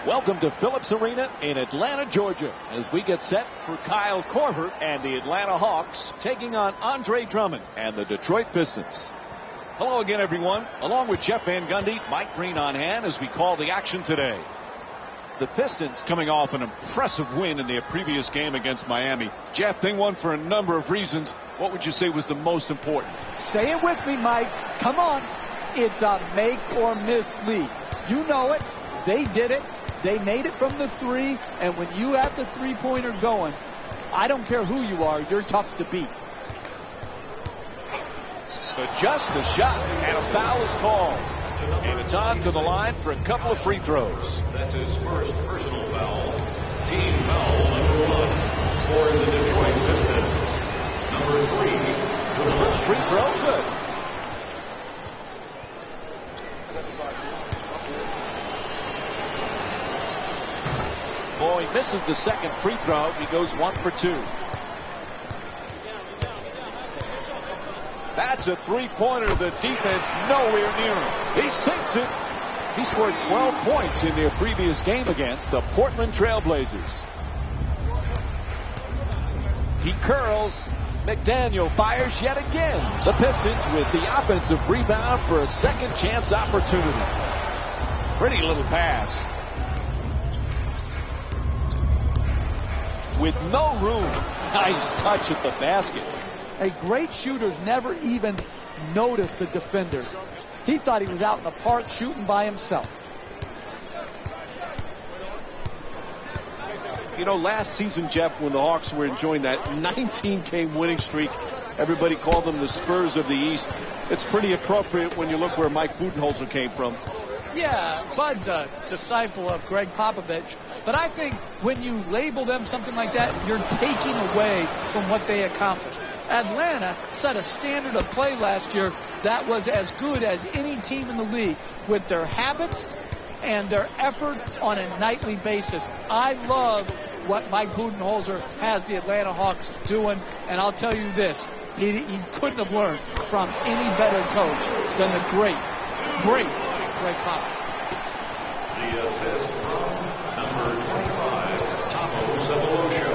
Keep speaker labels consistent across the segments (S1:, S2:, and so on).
S1: Welcome to Phillips Arena in Atlanta, Georgia, as we get set for Kyle Korver and the Atlanta Hawks taking on Andre Drummond and the Detroit Pistons. Hello again, everyone. Along with Jeff Van Gundy, Mike Green on hand as we call the action today. The Pistons coming off an impressive win in their previous game against Miami. Jeff, they won for a number of reasons. What would you say was the most important?
S2: Say it with me, Mike. Come on. It's a make or miss league. You know it. They did it. They made it from the three, and when you have the three-pointer going, I don't care who you are, you're tough to beat.
S1: Adjust the shot, and a foul is called. And it's on to the line for a couple of free throws.
S3: That's his first personal foul. Team foul number 1 for the Detroit Pistons. Number 3.
S1: First free throw, good. Boy, misses the second free throw. He goes 1 for 2. That's a three-pointer. The defense nowhere near him. He sinks it. He scored 12 points in their previous game against the Portland Trailblazers. He curls. McDaniel fires yet again. The Pistons with the offensive rebound for a second chance opportunity. Pretty little pass. With no room. Nice touch at the basket.
S2: A great shooter's never even noticed the defenders. He thought he was out in the park shooting by himself.
S1: You know, last season, Jeff, when the Hawks were enjoying that 19-game winning streak, everybody called them the Spurs of the East. It's pretty appropriate when you look where Mike Budenholzer came from.
S2: Yeah, Bud's a disciple of Greg Popovich. But I think when you label them something like that, you're taking away from what they accomplished. Atlanta set a standard of play last year that was as good as any team in the league with their habits and their effort on a nightly basis. I love what Mike Budenholzer has the Atlanta Hawks doing, and I'll tell you this, he couldn't have learned from any better coach than the great Greg Popovich.
S3: The assist from number 25, Tomo Sefolosha.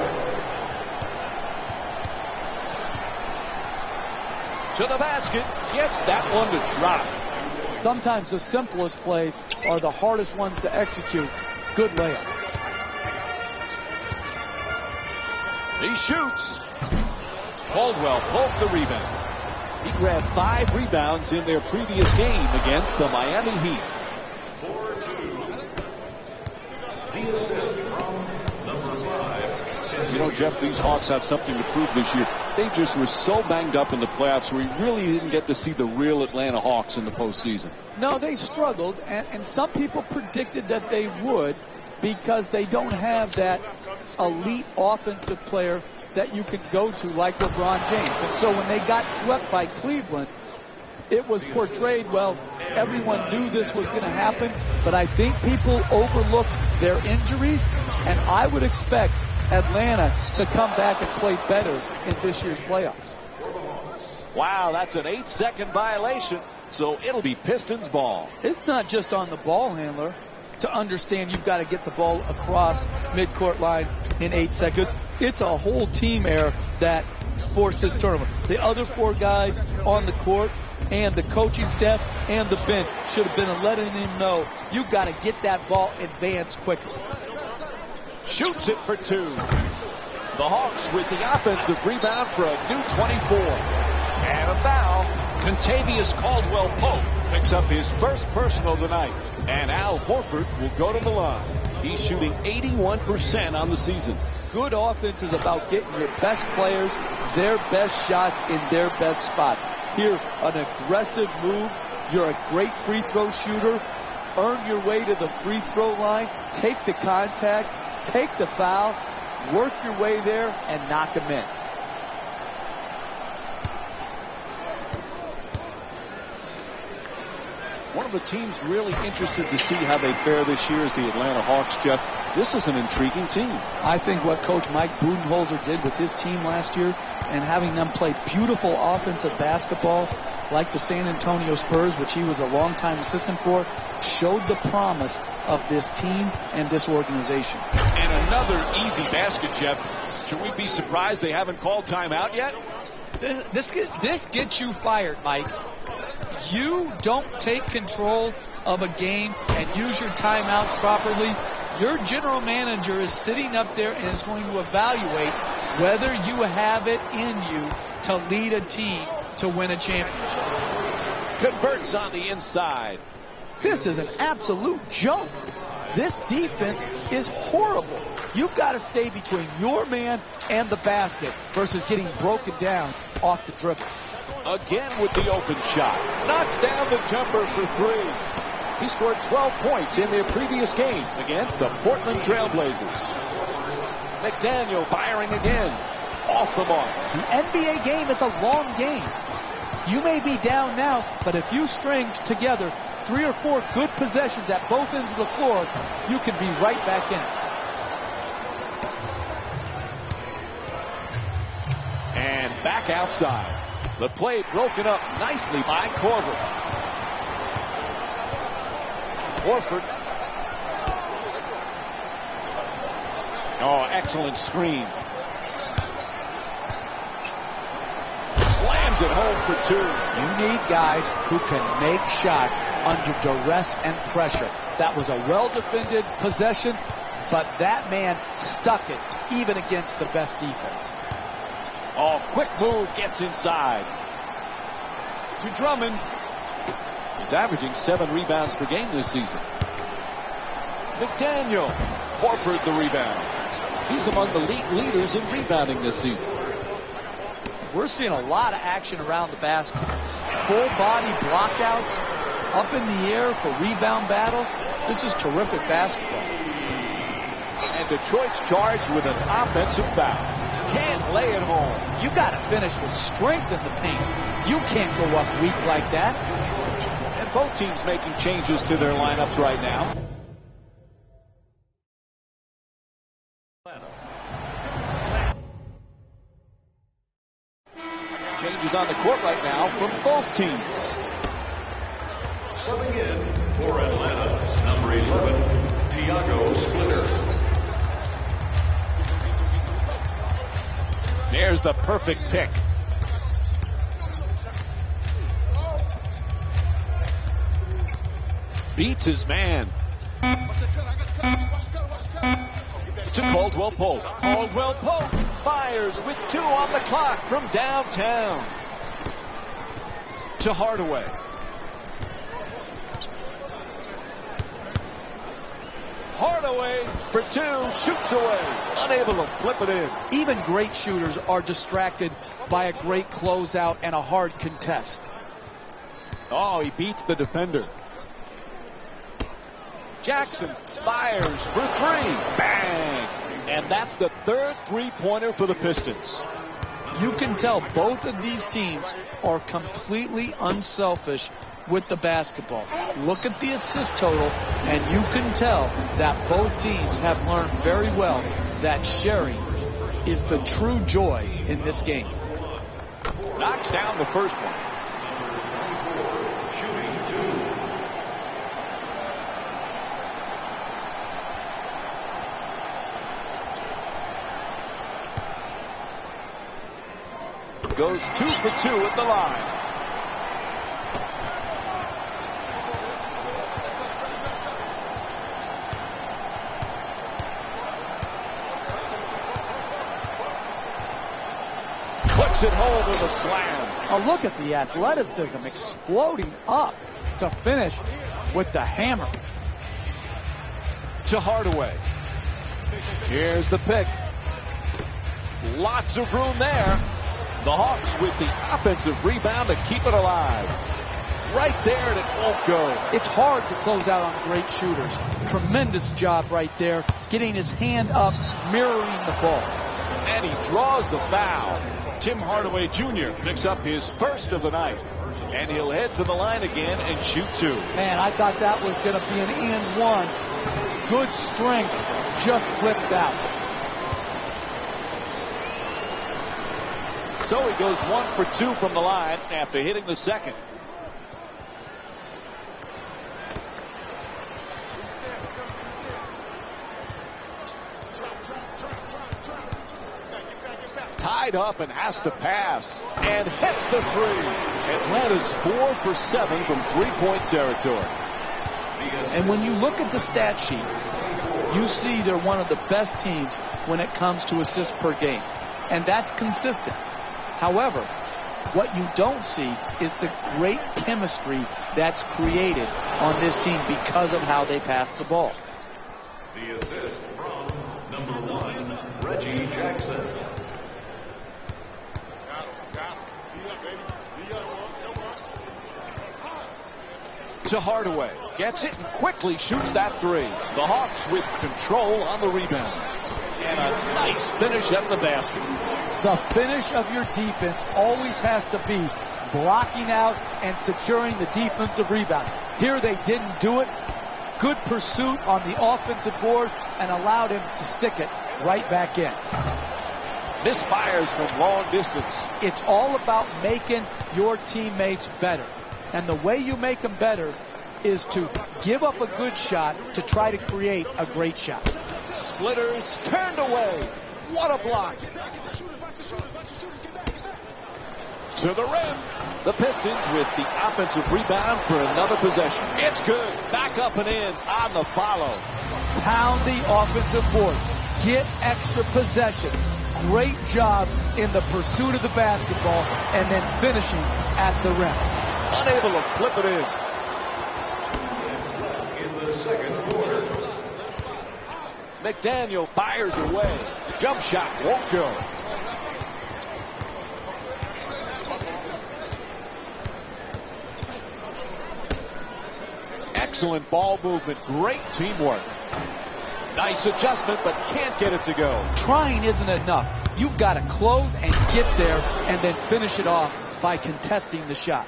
S1: To the basket, gets that one to drop.
S2: Sometimes the simplest plays are the hardest ones to execute. Good layup.
S1: He shoots. Caldwell pulled the rebound. He grabbed 5 rebounds in their previous game against the Miami Heat.
S3: 4-2. The assist from number 5.
S1: You know, Jeff, these Hawks have something to prove this year. They just were so banged up in the playoffs, we really didn't get to see the real Atlanta Hawks in the postseason.
S2: No, they struggled, and some people predicted that they would because they don't have that elite offensive player that you can go to like LeBron James. And so when they got swept by Cleveland, it was portrayed, well, everyone knew this was going to happen, but I think people overlooked their injuries, and I would expect Atlanta to come back and play better in this year's playoffs.
S1: Wow, that's an 8-second violation, so it'll be Pistons ball.
S2: It's not just on the ball handler to understand you've got to get the ball across midcourt line in 8 seconds. It's a whole team error that forced this turnover. The other 4 guys on the court and the coaching staff and the bench should have been letting him know you've got to get that ball advanced quickly.
S1: Shoots it for 2. The Hawks with the offensive rebound for a new 24. And a foul. Contavious Caldwell-Pope picks up his first personal tonight. And Al Horford will go to the line. He's shooting 81% on the season.
S2: Good offense is about getting your best players their best shots in their best spots. Here, an aggressive move. You're a great free throw shooter. Earn your way to the free throw line. Take the contact. Take the foul. Work your way there and knock them in.
S1: One of the teams really interested to see how they fare this year is the Atlanta Hawks, Jeff. This is an intriguing team.
S2: I think what Coach Mike Budenholzer did with his team last year and having them play beautiful offensive basketball like the San Antonio Spurs, which he was a longtime assistant for, showed the promise of this team and this organization.
S1: And another easy basket, Jeff. Should we be surprised they haven't called timeout yet?
S2: This gets you fired, Mike. You don't take control of a game and use your timeouts properly. Your general manager is sitting up there and is going to evaluate whether you have it in you to lead a team to win a championship.
S1: Converts on the inside.
S2: This is an absolute joke. This defense is horrible. You've got to stay between your man and the basket versus getting broken down off the dribble.
S1: Again with the open shot. Knocks down the jumper for three. He scored 12 points in their previous game against the Portland Trailblazers. McDaniel firing again. Off the mark.
S2: The NBA game is a long game. You may be down now, but if you string together 3 or 4 good possessions at both ends of the floor, you can be right back in it.
S1: And back outside. The play broken up nicely by Korver. Horford. Oh, excellent screen. Slams it home for two.
S2: You need guys who can make shots under duress and pressure. That was a well-defended possession, but that man stuck it even against the best defense.
S1: Oh, quick move gets inside. To Drummond. He's averaging 7 rebounds per game this season. McDaniel. Horford the rebound. He's among the league leaders in rebounding this season.
S2: We're seeing a lot of action around the basket. Full body blockouts, up in the air for rebound battles. This is terrific basketball.
S1: And Detroit's charged with an offensive foul. Can't lay it home.
S2: You got to finish with strength in the paint. You can't go up weak like that.
S1: And both teams making changes to their lineups right now. Changes on the court right now from both teams.
S3: Subbing in for Atlanta, number 11, Tiago Splitter.
S1: There's the perfect pick. Beats his man. To Caldwell Pope. Caldwell Pope fires with 2 on the clock from downtown. To Hardaway. Hardaway for 2, shoots away, unable to flip it in.
S2: Even great shooters are distracted by a great closeout and a hard contest.
S1: Oh, he beats the defender. Jackson fires for 3. Bang! And that's the 3rd three-pointer for the Pistons.
S2: You can tell both of these teams are completely unselfish with the basketball. Look at the assist total, and you can tell that both teams have learned very well that sharing is the true joy in this game.
S1: Knocks down the first one. Goes 2 for 2 at the line. Puts it home with a slam.
S2: Oh, look at the athleticism exploding up to finish with the hammer.
S1: To Hardaway. Here's the pick. Lots of room there. The Hawks with the offensive rebound to keep it alive. Right there, and it won't go.
S2: It's hard to close out on great shooters. Tremendous job right there, getting his hand up, mirroring the ball.
S1: And he draws the foul. Tim Hardaway Jr. picks up his first of the night. And he'll head to the line again and shoot 2.
S2: Man, I thought that was going to be an and one. Good strength, just slipped out.
S1: So he goes 1 for 2 from the line after hitting the second. tied up and has to pass. And hits the three. Atlanta's 4 for 7 from three-point territory.
S2: And when you look at the stat sheet, you see they're one of the best teams when it comes to assists per game. And that's consistent. However, what you don't see is the great chemistry that's created on this team because of how they pass the ball.
S3: The assist from number 1, Reggie Jackson.
S1: To Hardaway. Gets it and quickly shoots that three. The Hawks with control on the rebound. And a nice finish at the basket.
S4: The finish of your defense always has to be blocking out and securing the defensive rebound. Here they didn't do it. Good pursuit on the offensive board and allowed him to stick it right back in.
S1: Misfires from long distance.
S4: It's all about making your teammates better. And the way you make them better is to give up a good shot to try to create a great shot.
S1: Splitters turned away. What a block. To the rim. The Pistons with the offensive rebound for another possession. It's good. Back up and in on the follow.
S4: Pound the offensive board. Get extra possession. Great job in the pursuit of the basketball and then finishing at the rim.
S1: Unable to flip it in.
S3: In the second quarter.
S1: McDaniel fires away. Jump shot won't go. Excellent ball movement. Great teamwork. Nice adjustment, but can't get it to go.
S4: Trying isn't enough. You've got to close and get there and then finish it off by contesting the shot.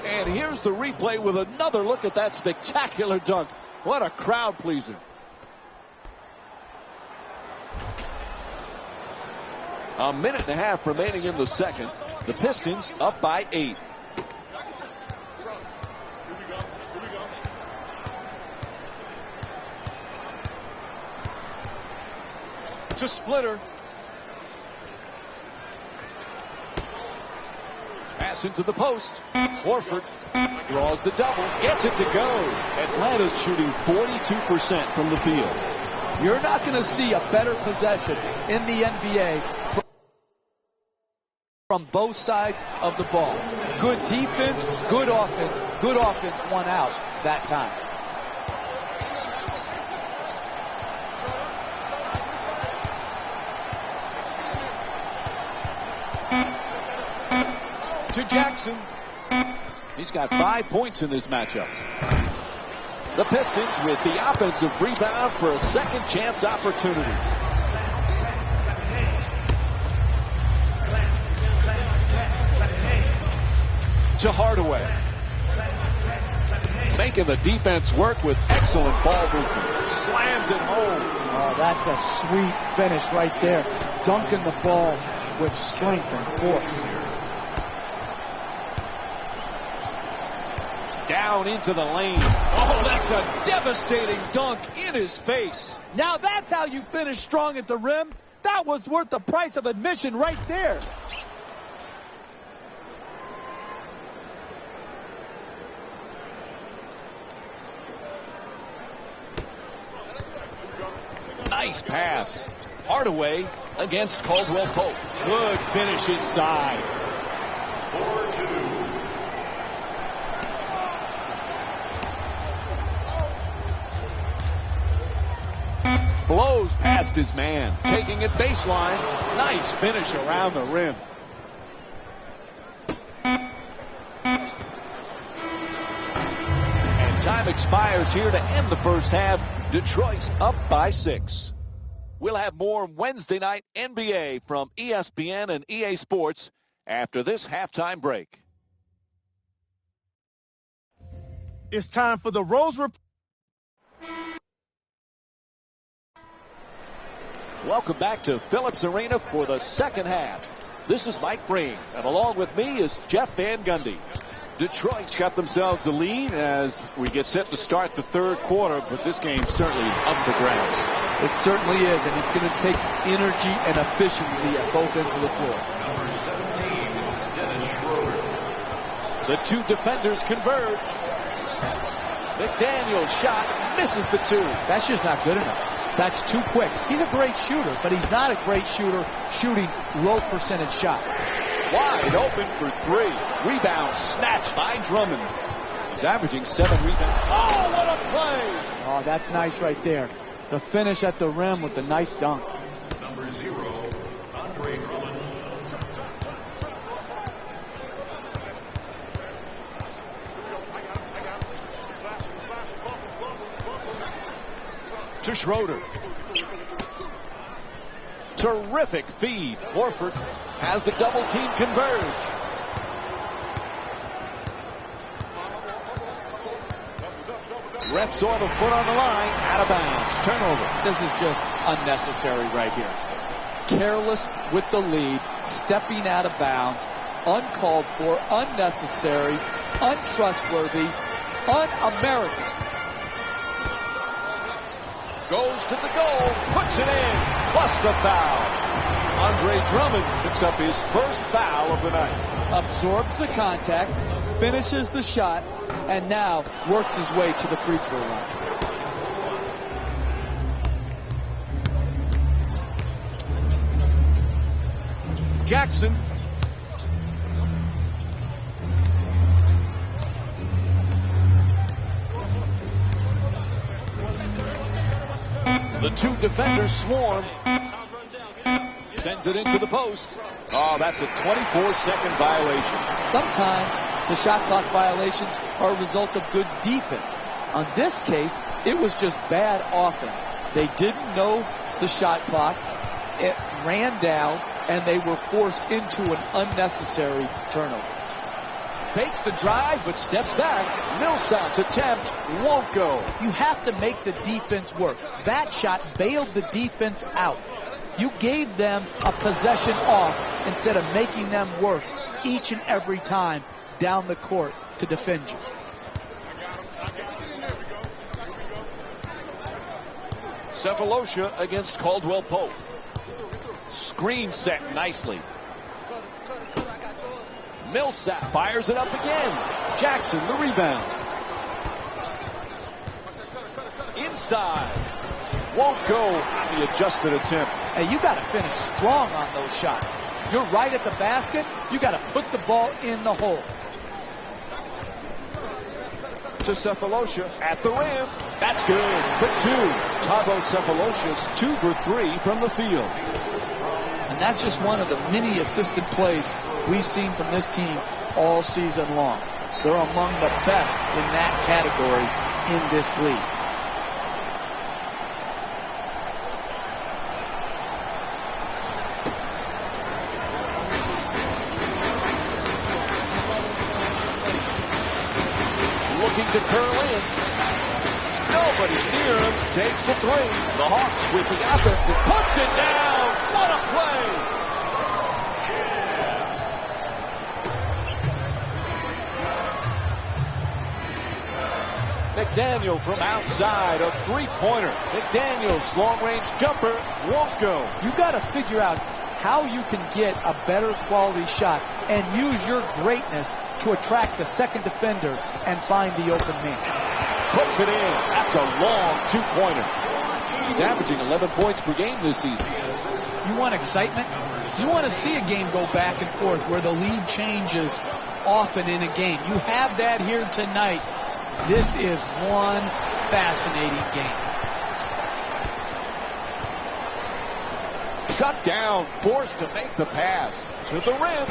S1: And here's the replay with another look at that spectacular dunk. What a crowd pleaser. A minute and a half remaining in the second. The Pistons up by 8. To Splitter. Pass into the post. Horford draws the double. Gets it to go. Atlanta's shooting 42% from the field.
S4: You're not going to see a better possession in the NBA from both sides of the ball. Good defense, good offense. Good offense won out that time.
S1: To Jackson. He's got 5 points in this matchup. The Pistons with the offensive rebound for a second chance opportunity. To Hardaway. Making the defense work with excellent ball movement. Slams it home.
S4: Oh, that's a sweet finish right there. Dunking the ball with strength and force.
S1: Down into the lane. Oh, that's a devastating dunk in his face.
S4: Now that's how you finish strong at the rim. That was worth the price of admission right there.
S1: Nice pass. Hardaway against Caldwell Pope. Good finish inside.
S3: 4-2.
S1: Blows past his man. Taking it baseline. Nice finish around the rim. And time expires here to end the first half. Detroit's up by 6. We'll have more Wednesday night NBA from ESPN and EA Sports after this halftime break.
S5: It's time for the Rose Report.
S1: Welcome back to Phillips Arena for the second half. This is Mike Breen, and along with me is Jeff Van Gundy. Detroit's got themselves a lead as we get set to start the third quarter, but this game certainly is up for grabs.
S4: It certainly is, and it's going to take energy and efficiency at both ends of the floor.
S3: Number 17, Dennis Schroeder.
S1: The two defenders converge. McDaniel's shot misses the two.
S4: That's just not good enough. That's too quick. He's a great shooter, but he's not a great shooter shooting low percentage shots.
S1: Wide open for three. Rebound snatched by Drummond. He's averaging 7 rebounds. Oh, what a play!
S4: Oh, that's nice right there. The finish at the rim with the nice dunk.
S3: Number 0, Andre Drummond.
S1: To Schroeder. Terrific feed. Horford has the double team converge. Ref saw the foot on the line, out of bounds. Turnover.
S2: This is just unnecessary right here. Careless with the lead, stepping out of bounds, uncalled for, unnecessary, untrustworthy, un-American.
S1: Goes to the goal, puts it in, plus the foul. Andre Drummond picks up his first foul of the night.
S2: Absorbs the contact, finishes the shot, and now works his way to the free throw line.
S1: Jackson. The two defenders swarm. Sends it into the post. Oh, that's a 24-second violation.
S2: Sometimes the shot clock violations are a result of good defense. On this case, it was just bad offense. They didn't know the shot clock. It ran down, and they were forced into an unnecessary turnover.
S1: Fakes the drive, but steps back. Millsap's attempt won't go.
S2: You have to make the defense work. That shot bailed the defense out. You gave them a possession off instead of making them work each and every time down the court to defend you.
S1: Cephalosha against Caldwell Pope. Screen set nicely. Millsap fires it up again. Jackson the rebound. Inside. Won't go on the adjusted attempt.
S2: Hey, you got to finish strong on those shots. You're right at the basket. You got to put the ball in the hole.
S1: To Cephalosha at the rim. That's good. For two. Thabo Cephalosha's 2 for 3 from the field.
S2: And that's just one of the many assisted plays we've seen from this team all season long. They're among the best in that category in this league.
S1: Looking to curl in. Nobody near him. Takes the three. The Hawks with the offense and puts it down. What a play! McDaniel from outside, a three-pointer. McDaniel's long-range jumper won't go.
S2: You got to figure out how you can get a better quality shot and use your greatness to attract the second defender and find the open man.
S1: Puts it in. That's a long two-pointer. He's averaging 11 points per game this season.
S2: You want excitement? You want to see a game go back and forth where the lead changes often in a game. You have that here tonight. This is one fascinating game.
S1: Shut down, forced to make the pass to the rim.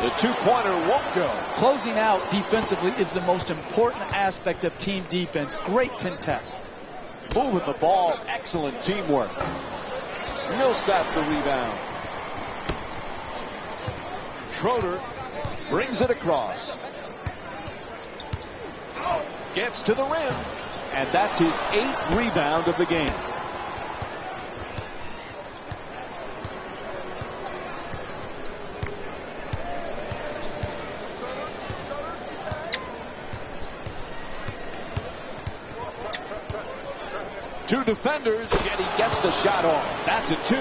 S1: The two-pointer won't go.
S2: Closing out defensively is the most important aspect of team defense. Great contest.
S1: Moving the ball, excellent teamwork. Millsap the rebound. Schroeder brings it across. Gets to the rim, and that's his 8th rebound of the game. Two defenders, and he gets the shot off. That's a 2,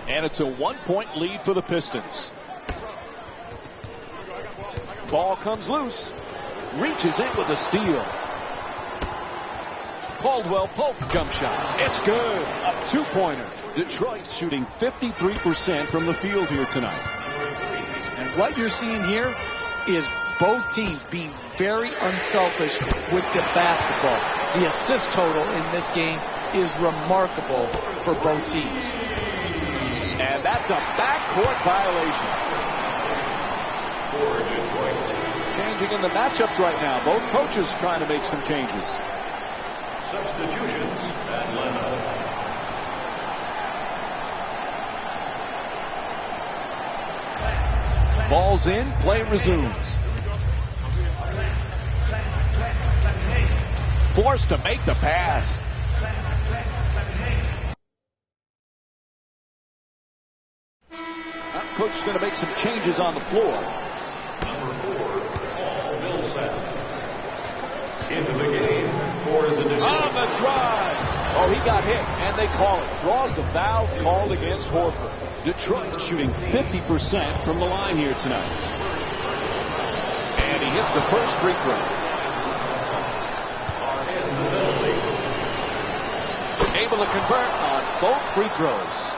S1: and it's a 1-point lead for the Pistons. Ball comes loose. Reaches in with a steal. Caldwell Pope jump shot. It's good. A 2-pointer. Detroit shooting 53% from the field here tonight.
S2: And what you're seeing here is both teams being very unselfish with the basketball. The assist total in this game is remarkable for both teams.
S1: And that's a backcourt violation.
S3: For Detroit.
S1: Changing in the matchups right now. Both coaches trying to make some changes.
S3: Substitutions, Atlanta.
S1: Ball's in, play resumes. Forced to make the pass. That coach is going to make some changes on the floor.
S3: Number 4, Paul Millsap. Into the game for the Detroit.
S1: On the drive. Oh, he got hit, and they call it. Draws the foul called against Horford. Detroit shooting 50% from the line here tonight. And he hits the first free throw. Able to convert on both free throws.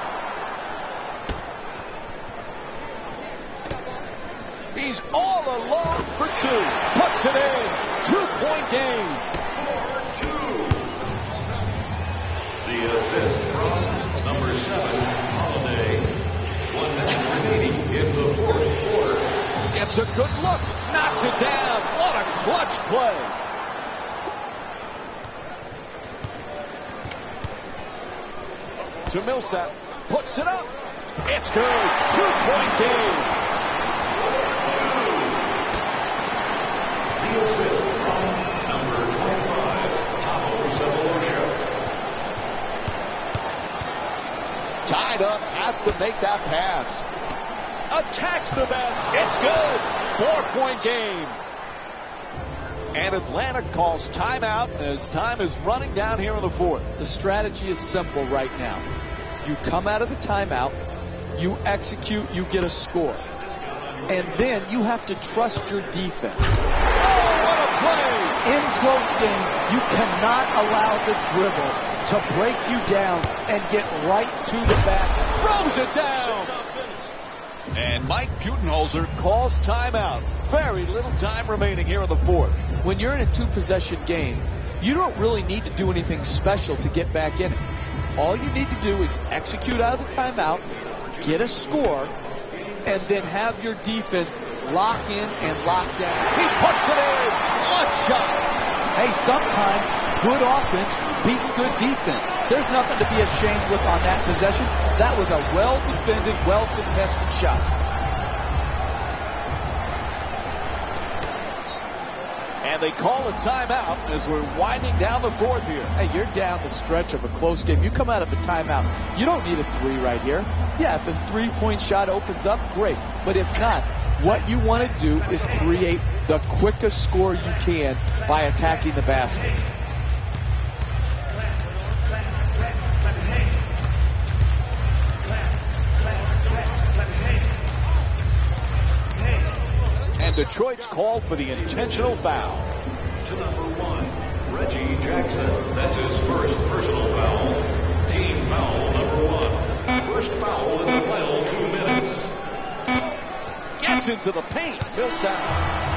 S1: He's all alone for 2. Puts it in. 2-point game.
S3: The assist from number 7, Holiday. 1 minute remaining in the fourth quarter.
S1: Gets a good look. Knocks it down. What a clutch play. To Millsap. Puts it up. It's good. 2-point game.
S3: The assist from number 25, Taho Sefolosha.
S1: Tied up. Has to make that pass. Attacks the net. It's good. 4-point game. And Atlanta calls timeout as time is running down here in the fourth.
S2: The strategy is simple right now. You come out of the timeout, you execute, you get a score. And then you have to trust your defense.
S1: Oh, what a play!
S2: In close games, you cannot allow the dribble to break you down and get right to the basket.
S1: Throws it down! And Mike Budenholzer calls timeout. Very little time remaining here in the fourth.
S2: When you're in a 2-possession game, you don't really need to do anything special to get back in it. All you need to do is execute out of the timeout, get a score, and then have your defense lock in and lock down.
S1: He puts it in! Clutch shot!
S2: Hey, sometimes good offense beats good defense. There's nothing to be ashamed with on that possession. That was a well-defended, well-contested shot.
S1: And they call a timeout as we're winding down the fourth here.
S2: Hey, you're down the stretch of a close game. You come out of a timeout. You don't need a 3 right here. Yeah, if a 3-point shot opens up, great. But if not, what you want to do is create the quickest score you can by attacking the basket.
S1: And Detroit's called for the intentional foul.
S3: To number 1, Reggie Jackson. That's his first personal foul. Team foul number 1. First foul in the final 2 minutes.
S1: Gets into the paint. Millsap.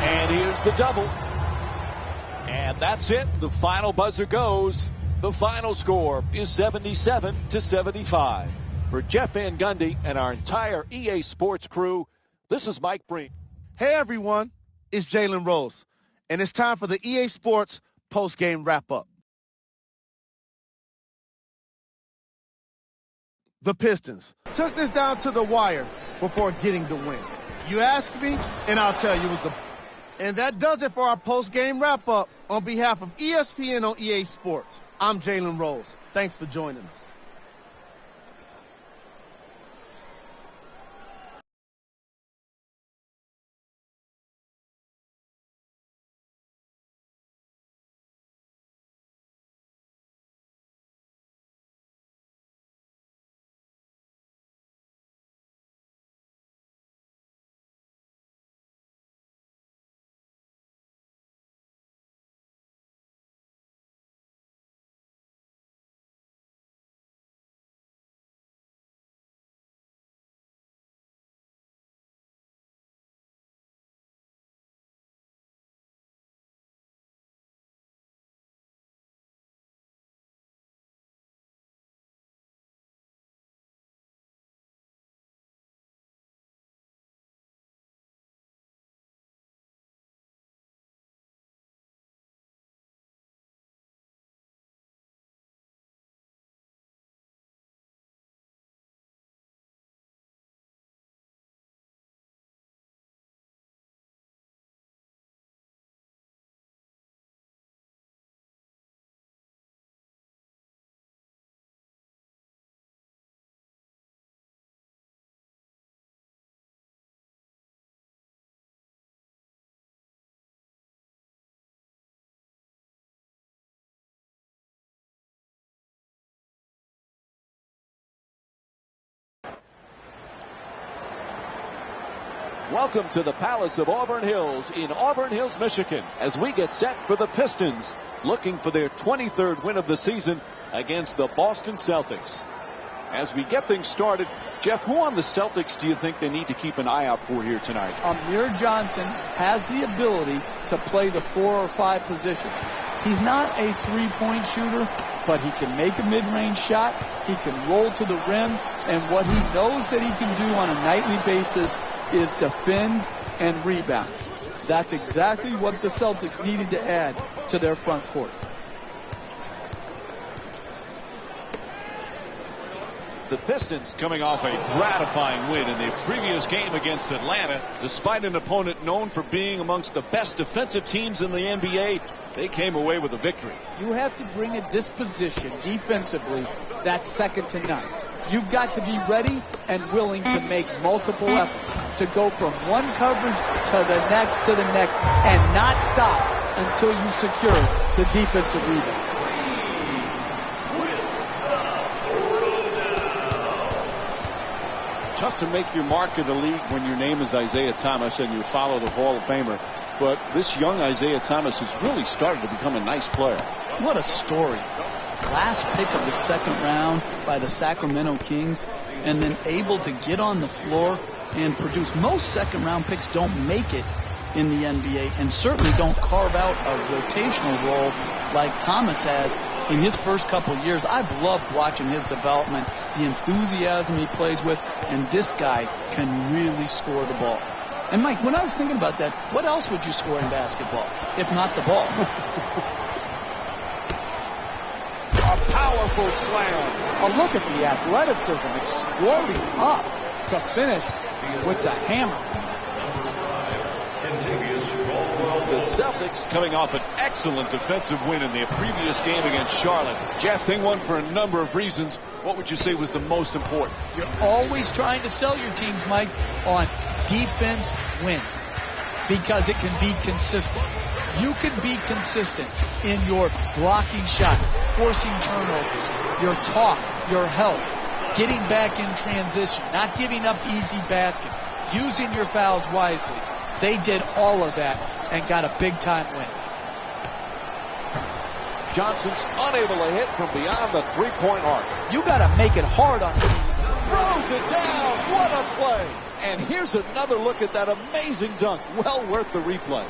S1: And here's the double. And that's it. The final buzzer goes. The final score is 77-75. For Jeff Van Gundy and our entire EA Sports crew, this is Mike Breen.
S5: Hey everyone, it's Jalen Rose, and it's time for the EA Sports post-game wrap-up. The Pistons took this down to the wire before getting the win. You ask me, and I'll tell you what the... And that does it for our post-game wrap-up. On behalf of ESPN on EA Sports, I'm Jalen Rose. Thanks for joining us.
S1: Welcome to the Palace of Auburn Hills in Auburn Hills, Michigan, as we get set for the Pistons, looking for their 23rd win of the season against the Boston Celtics. As we get things started, Jeff, who on the Celtics do you think they need to keep an eye out for here tonight?
S2: Amir Johnson has the ability to play the 4 or 5 position. He's not a three-point shooter, but he can make a mid-range shot. He can roll to the rim. And what he knows that he can do on a nightly basis is defend and rebound. That's exactly what the Celtics needed to add to their front court.
S1: The Pistons coming off a gratifying win in their previous game against Atlanta. Despite an opponent known for being amongst the best defensive teams in the NBA, they came away with a victory.
S2: You have to bring a disposition defensively that's second to none. You've got to be ready and willing to make multiple efforts, to go from one coverage to the next, and not stop until you secure the defensive rebound.
S1: Tough to make your mark in the league when your name is Isaiah Thomas and you follow the Hall of Famer. But this young Isaiah Thomas has really started to become a nice player.
S2: What a story. Last pick of the second round by the Sacramento Kings, and then able to get on the floor and produce. Most second round picks don't make it in the NBA and certainly don't carve out a rotational role like Thomas has in his first couple years. I've loved watching his development, the enthusiasm he plays with, and this guy can really score the ball. And Mike, when I was thinking about that, what else would you score in basketball if not the ball?
S1: A powerful slam.
S4: A look at the athleticism exploding up to finish with the hammer.
S1: The Celtics coming off an excellent defensive win in their previous game against Charlotte. Jeff, they won for a number of reasons. What would you say was the most important?
S2: You're always trying to sell your teams, Mike, on defense wins because it can be consistent. You can be consistent in your blocking shots, forcing turnovers, your talk, your help, getting back in transition, not giving up easy baskets, using your fouls wisely. They did all of that and got a big-time win.
S1: Johnson's unable to hit from beyond the three-point arc.
S2: You got to make it hard on him.
S1: Throws it down. What a play. And here's another look at that amazing dunk. Well worth the replay.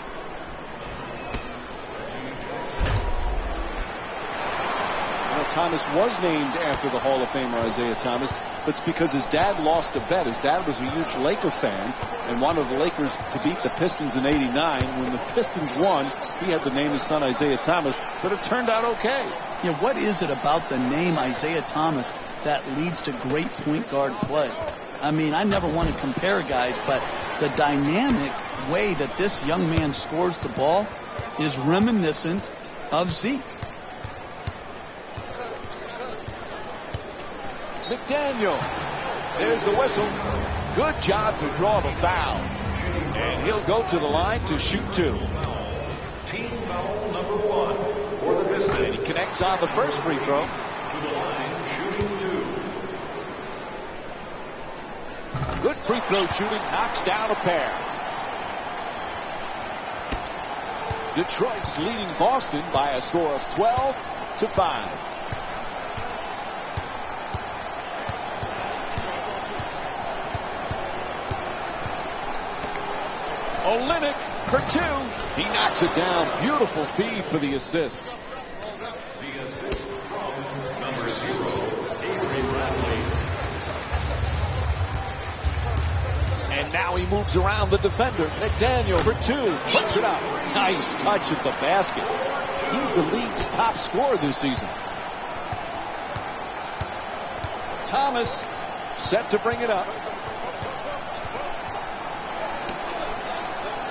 S1: Thomas was named after the Hall of Famer Isaiah Thomas, but it's because his dad lost a bet. His dad was a huge Laker fan and wanted the Lakers to beat the Pistons in '89. When the Pistons won, he had to name his son Isaiah Thomas, but it turned out okay.
S2: Yeah, what is it about the name Isaiah Thomas that leads to great point guard play? I mean, I never want to compare guys, but the dynamic way that this young man scores the ball is reminiscent of Zeke.
S1: McDaniel. There's the whistle. Good job to draw the foul. And he'll go to the line to shoot 2.
S3: Team foul number 1 for the Pistons.
S1: And he connects on the first free throw.
S3: To the line, shooting 2.
S1: Good free throw shooting. Knocks down a pair. Detroit's leading Boston by a score of 12-5. Olynyk for 2. He knocks it down. Beautiful feed for the assist.
S3: The assist from number 0, Avery Bradley.
S1: And now he moves around the defender. McDaniel for 2. Puts it up. Nice touch at the basket. He's the league's top scorer this season. Thomas set to bring it up.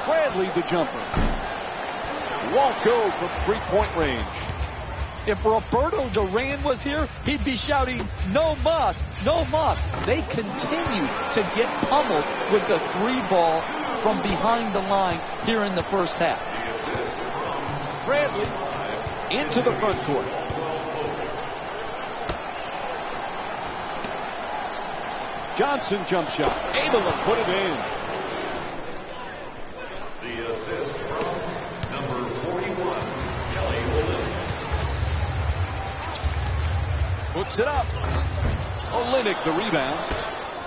S1: Bradley the jumper. Won't go from three-point range.
S2: If Roberto Duran was here, he'd be shouting, no muss, no muss. They continue to get pummeled with the 3-ball from behind the line here in the first half.
S1: Bradley into the front court. Johnson jump shot. Able to put it in. Puts it up. Olynyk the rebound.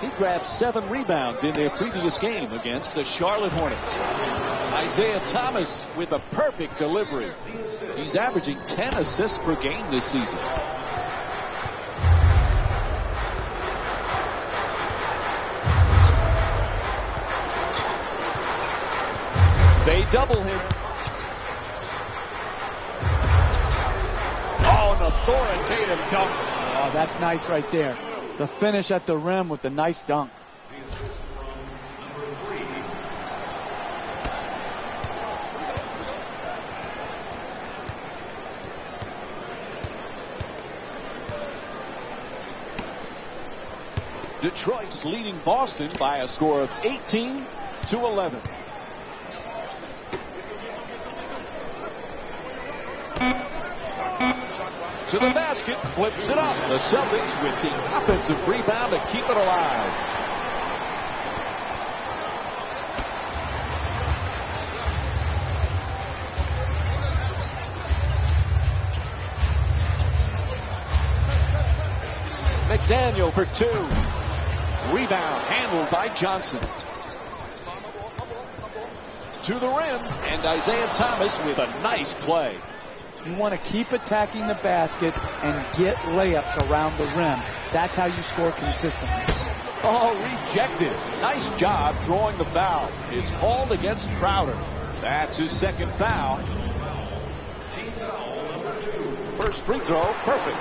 S1: He grabbed 7 rebounds in their previous game against the Charlotte Hornets. Isaiah Thomas with a perfect delivery. He's averaging 10 assists per game this season. They double him. Oh, an authoritative dunk.
S4: Oh, that's nice right there. The finish at the rim with the nice dunk.
S1: Detroit's leading Boston by a score of 18-11. To the basket, flips it up. The Celtics with the offensive rebound to keep it alive. McDaniel for 2. Rebound handled by Johnson. To the rim, and Isaiah Thomas with a nice play.
S4: You want to keep attacking the basket and get layups around the rim. That's how you score consistently.
S1: Oh, rejected. Nice job drawing the foul. It's called against Crowder. That's his second foul.
S3: Team foul number 2.
S1: First free throw, perfect.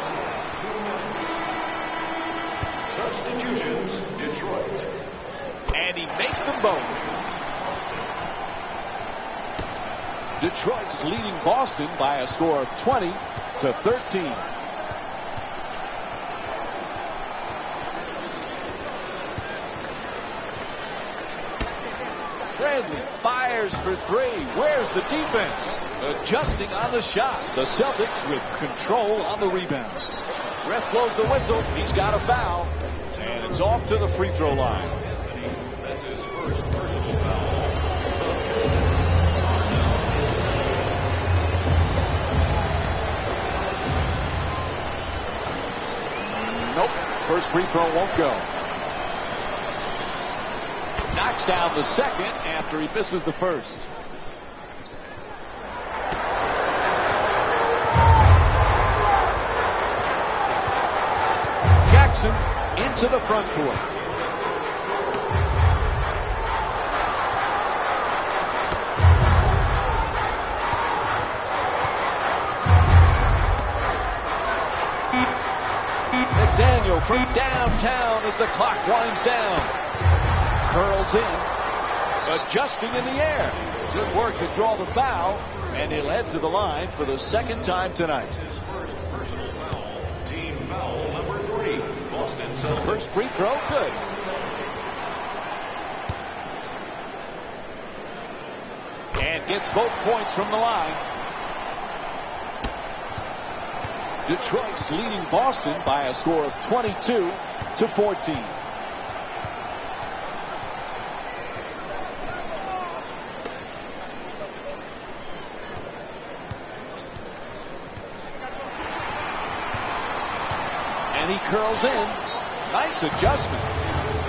S3: Substitutions, Detroit.
S1: And he makes them both. Detroit is leading Boston by a score of 20-13. Bradley fires for 3. Where's the defense? Adjusting on the shot. The Celtics with control on the rebound. Ref blows the whistle. He's got a foul. And it's off to the free throw line.
S3: That's his first personal foul.
S1: Nope. First free throw won't go. Knocks down the second after he misses the first. Jackson into the front court. McDaniel from downtown as the clock winds down. Curls in. Adjusting in the air. Good work to draw the foul. And he'll head to the line for the second time tonight.
S3: His first personal foul. Team foul number 3. Boston Celtics.
S1: First free throw, good. And gets both points from the line. Detroit is leading Boston by a score of 22-14. And he curls in. Nice adjustment.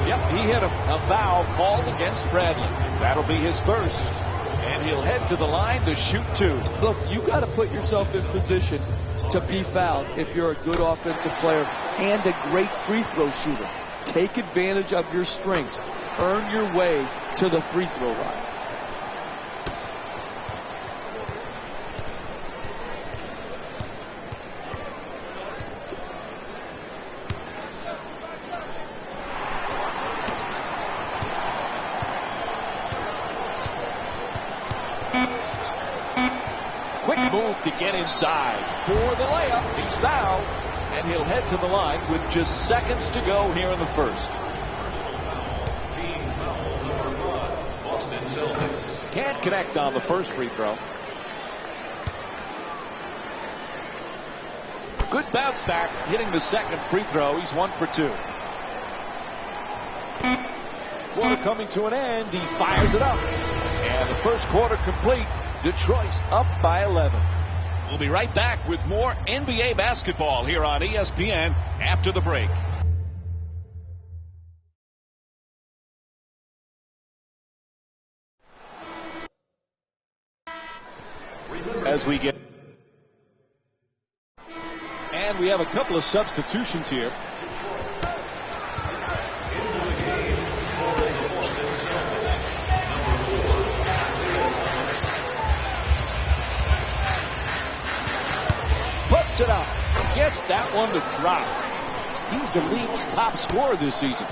S1: Yep, he hit him. A foul called against Bradley. That'll be his first. And he'll head to the line to shoot 2.
S4: Look, you got to put yourself in position to be fouled if you're a good offensive player and a great free throw shooter. Take advantage of your strengths. Earn your way to the free throw line.
S1: Quick move to get inside for the layup. He's fouled, and he'll head to the line with just seconds to go here in the first.
S3: Team foul number 5. Boston Celtics.
S1: Can't connect on the first free throw. Good bounce back, hitting the second free throw. He's 1 for 2. Quarter coming to an end. He fires it up. And the first quarter complete. Detroit's up by 11. We'll be right back with more NBA basketball here on ESPN after the break. As we get, and we have a couple of substitutions here. Puts it up, gets that one to drop. He's the league's top scorer this season.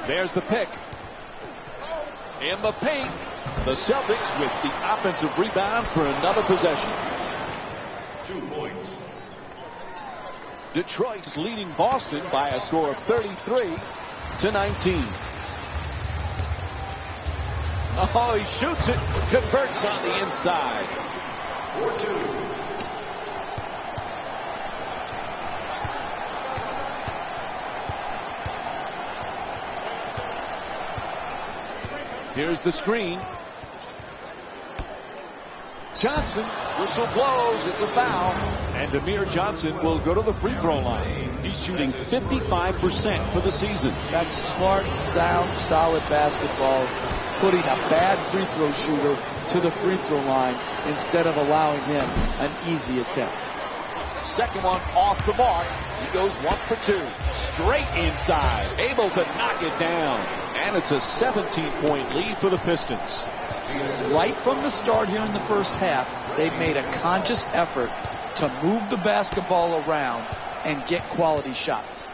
S1: There's the pick. In the paint, the Celtics with the offensive rebound for another possession.
S3: 2 points.
S1: Detroit's leading Boston by a score of 33-19. Oh, he shoots it, converts on the inside.
S3: 4-2.
S1: Here's the screen. Johnson, whistle blows, it's a foul. And Amir Johnson will go to the free throw line. He's shooting 55% for the season.
S4: That's smart, sound, solid basketball. Putting a bad free throw shooter to the free throw line instead of allowing him an easy attempt.
S1: Second one off the mark. He goes 1 for 2. Straight inside. Able to knock it down. And it's a 17-point lead for the Pistons.
S4: Right from the start here in the first half, they've made a conscious effort to move the basketball around and get quality shots.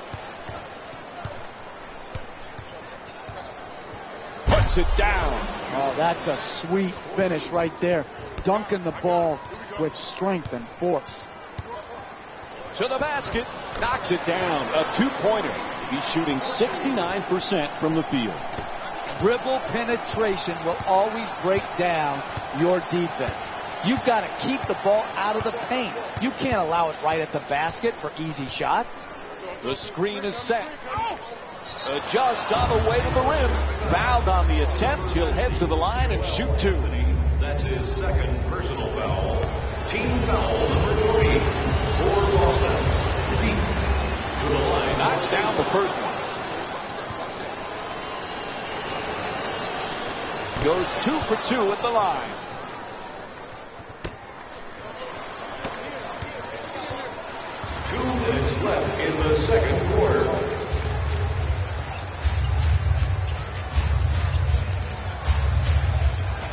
S1: Puts it down.
S4: Oh, that's a sweet finish right there. Dunking the ball with strength and force.
S1: To the basket. Knocks it down. A 2-pointer. He's shooting 69% from the field.
S4: Dribble penetration will always break down your defense. You've got to keep the ball out of the paint. You can't allow it right at the basket for easy shots.
S1: The screen is set. Just on the way to the rim. Fouled on the attempt. He'll head to the line and shoot 2.
S3: That's his second personal foul. Team foul number 3 for Boston. To the line.
S1: Knocks down the first one. Goes 2 for 2 at the line.
S3: Two minutes left in the second quarter.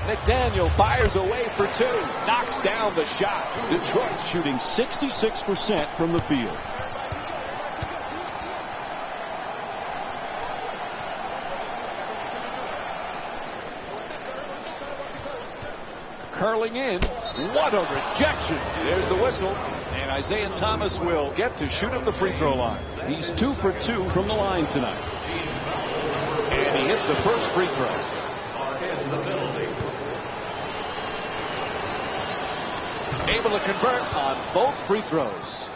S1: McDaniel fires away for 2. Knocks down the shot. Detroit shooting 66% from the field. Curling in. What a rejection. There's the whistle. And Isaiah Thomas will get to shoot at the free throw line. He's 2 for 2 from the line tonight. And he hits the first free throw. Able to convert on both free throws.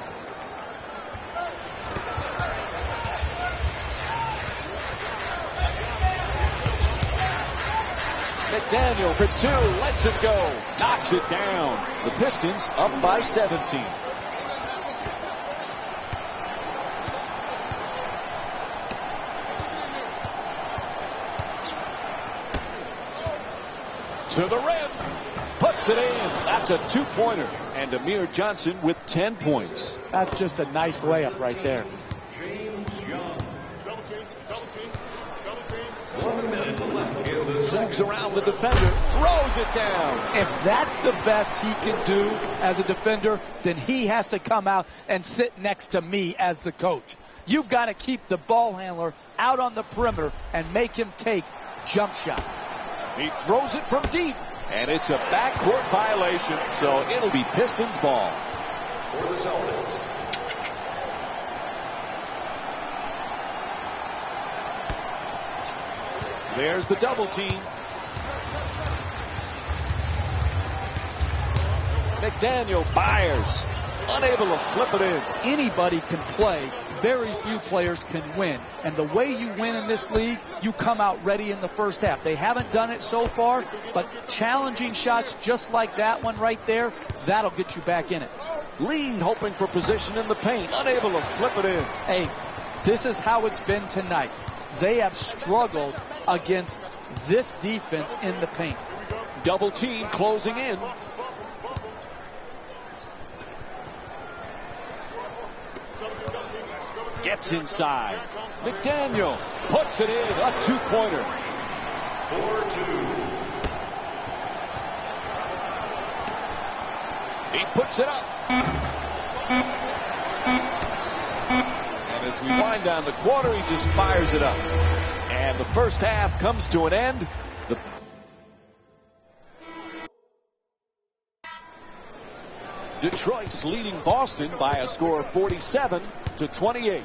S1: McDaniel for 2, lets it go, knocks it down. The Pistons up by 17. To the rim, puts it in. That's a 2-pointer. And Amir Johnson with 10 points.
S4: That's just a nice layup right there.
S1: Moves around the defender, throws it down.
S4: If that's the best he can do as a defender, then he has to come out and sit next to me as the coach. You've got to keep the ball handler out on the perimeter and make him take jump shots.
S1: He throws it from deep, and it's a backcourt violation, so it'll be Pistons ball.
S3: For the Celtics.
S1: There's the double team. McDaniel fires, unable to flip it in.
S4: Anybody can play very few players can win. And the way you win in this league, you come out ready in the first half. They haven't done it so far, but challenging shots just like that one right there, that'll get you back in it.
S1: Lee hoping for position in the paint, unable to flip it in.
S4: Hey, this is how it's been tonight. They have struggled against this defense in the paint.
S1: Double team closing in. Gets inside. McDaniel puts it in, a two-pointer.
S3: 4-2.
S1: He puts it up. And as we wind down the quarter, he just fires it up. And the first half comes to an end. Detroit's leading Boston by a score of 47-28.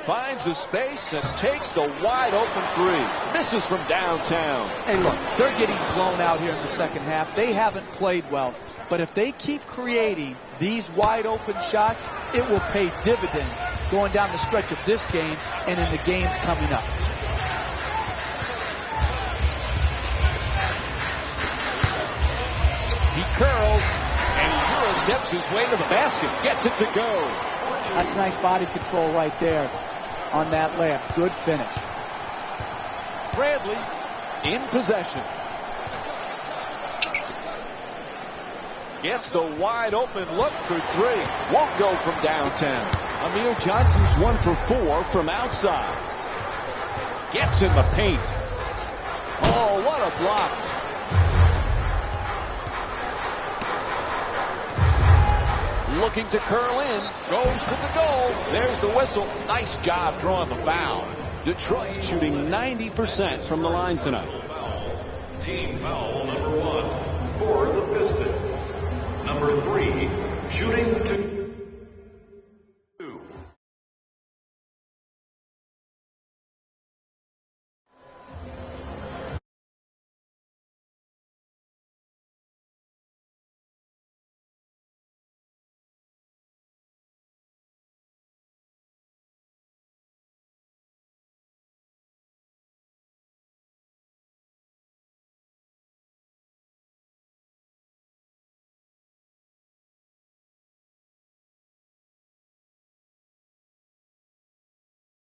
S1: Finds a space and takes the wide open three. Misses from downtown.
S4: Hey, look, they're getting blown out here in the second half. They haven't played well. But if they keep creating these wide open shots, it will pay dividends going down the stretch of this game and in the games coming up.
S1: He curls and he Euro steps his way to the basket. Gets it to go.
S4: That's nice body control right there on that layup. Good finish.
S1: Bradley in possession. Gets the wide open look for three. Won't go from downtown. Amir Johnson's 1 for 4 from outside. Gets in the paint. Oh, what a block. Looking to curl in. Goes to the goal. There's the whistle. Nice job drawing the foul. Detroit shooting 90% from the line tonight.
S3: Team foul number 1 for the Pistons. Number 3, shooting to